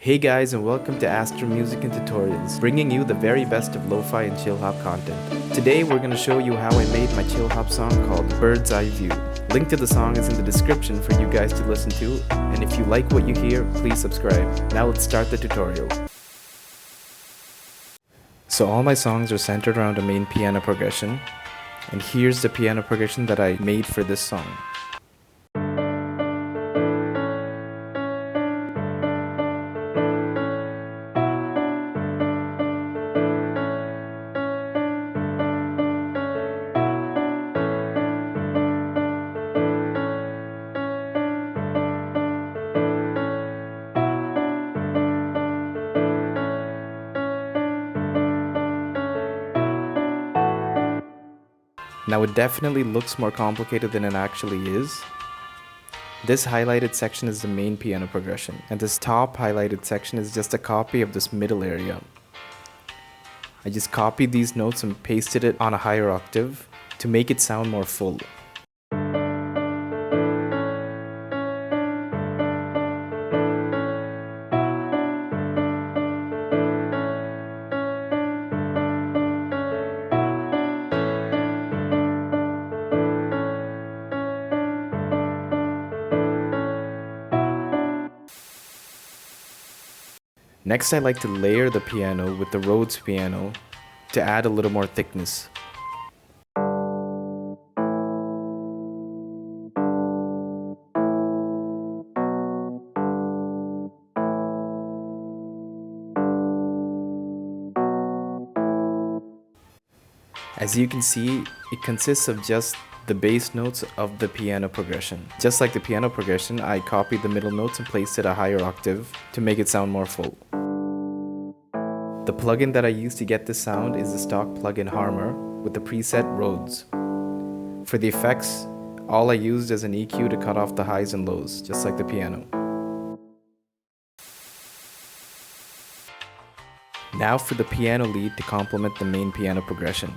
Hey guys, and welcome to Astro Music and Tutorials, bringing you the very best of lo-fi and chill-hop content. Today we're going to show you how I made my chill-hop song called Bird's Eye View. Link to the song is in the description for you guys to listen to, and if you like what you hear, please subscribe. Now let's start the tutorial. So all my songs are centered around a main piano progression, and here's the piano progression that I made for this song. Now it definitely looks more complicated than it actually is. This highlighted section is the main piano progression, and this top highlighted section is just a copy of this middle area. I just copied these notes and pasted it on a higher octave to make it sound more full. Next, I like to layer the piano with the Rhodes piano to add a little more thickness. As you can see, it consists of just the bass notes of the piano progression. Just like the piano progression, I copied the middle notes and placed it a higher octave to make it sound more full. The plugin that I use to get this sound is the stock plugin Harmor with the preset Rhodes. For the effects, all I used is an EQ to cut off the highs and lows, just like the piano. Now for the piano lead to complement the main piano progression.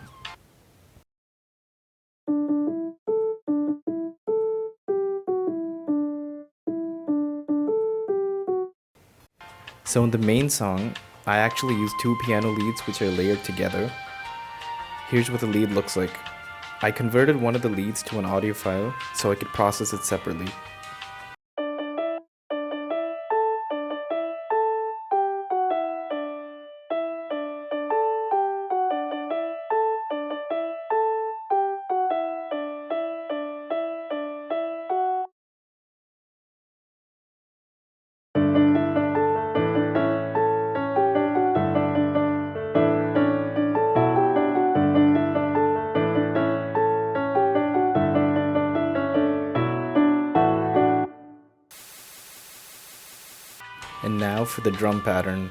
So in the main song, I actually use two piano leads which are layered together. Here's what the lead looks like. I converted one of the leads to an audio file so I could process it separately. And now for the drum pattern.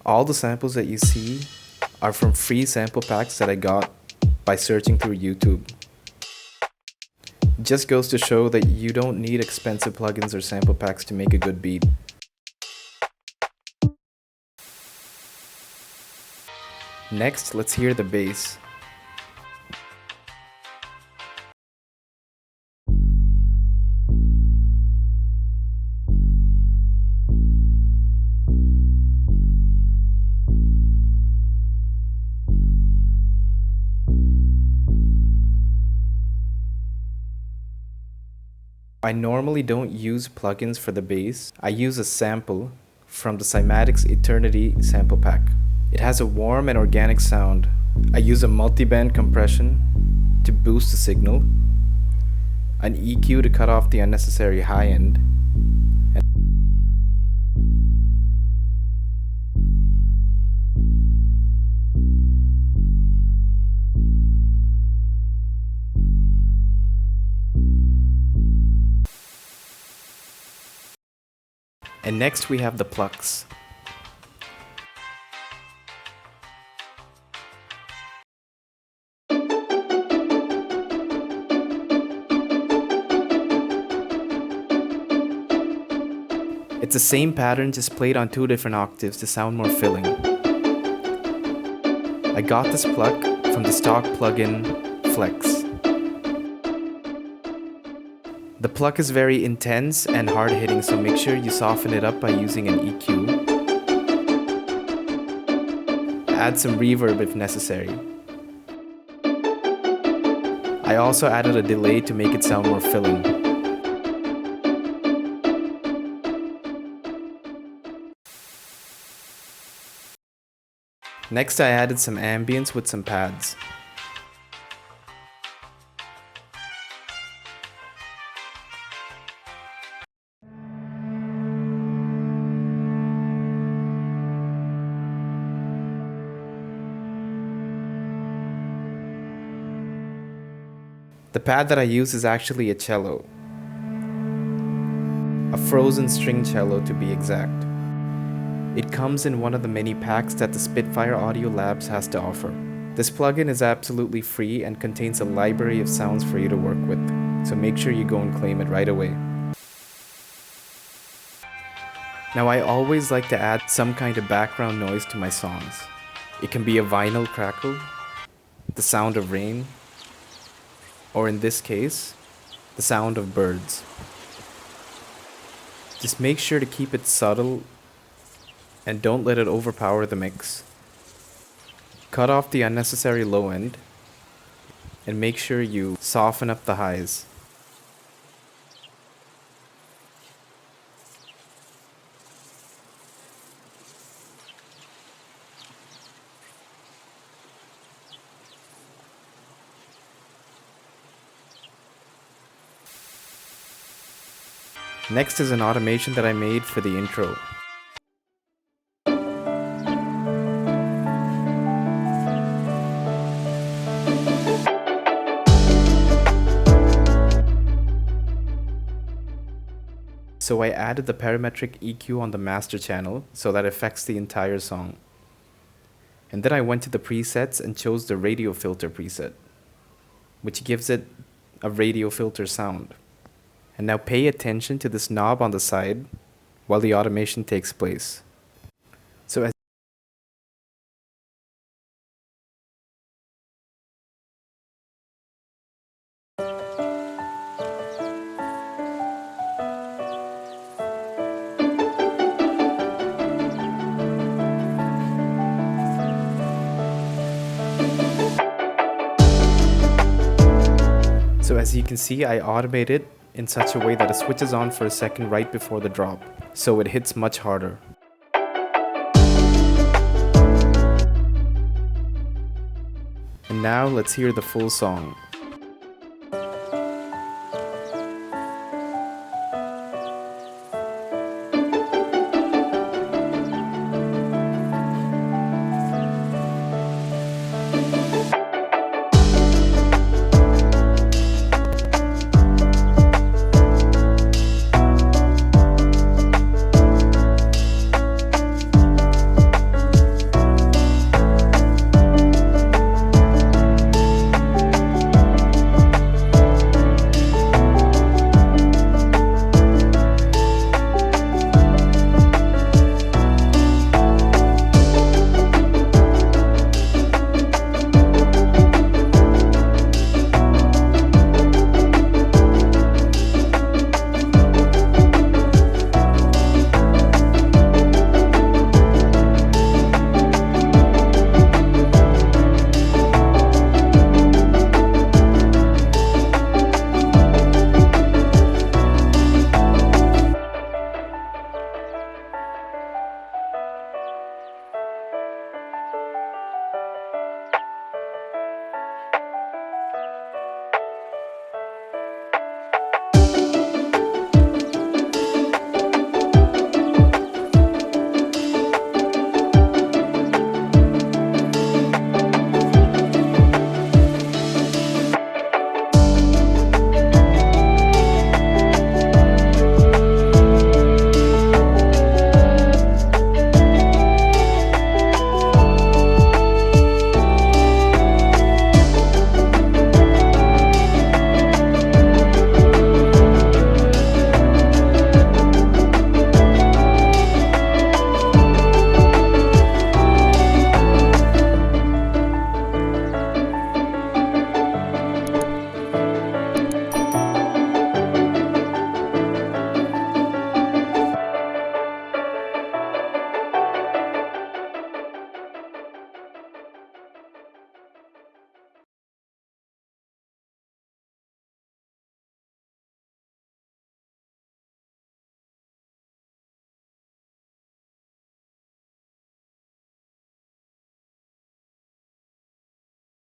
All the samples that you see are from free sample packs that I got by searching through YouTube. It just goes to show that you don't need expensive plugins or sample packs to make a good beat. Next, let's hear the bass. I normally don't use plugins for the bass. I use a sample from the Cymatics Eternity sample pack. It has a warm and organic sound. I use a multi-band compression to boost the signal, an EQ to cut off the unnecessary high end, and next we have the plucks. It's the same pattern, just played on 2 different octaves to sound more filling. I got this pluck from the stock plugin Flex. The pluck is very intense and hard-hitting, so make sure you soften it up by using an EQ. Add some reverb if necessary. I also added a delay to make it sound more filling. Next, I added some ambience with some pads. The pad that I use is actually a cello. A frozen string cello to be exact. It comes in one of the many packs that the Spitfire Audio Labs has to offer. This plugin is absolutely free and contains a library of sounds for you to work with, so make sure you go and claim it right away. Now, I always like to add some kind of background noise to my songs. It can be a vinyl crackle, the sound of rain, or in this case, the sound of birds. Just make sure to keep it subtle and don't let it overpower the mix. Cut off the unnecessary low end and make sure you soften up the highs. Next is an automation that I made for the intro. So I added the parametric EQ on the master channel so that it affects the entire song. And then I went to the presets and chose the radio filter preset, which gives it a radio filter sound. And now pay attention to this knob on the side while the automation takes place. So as you can see, I automated in such a way that it switches on for a second right before the drop, so it hits much harder. And now let's hear the full song.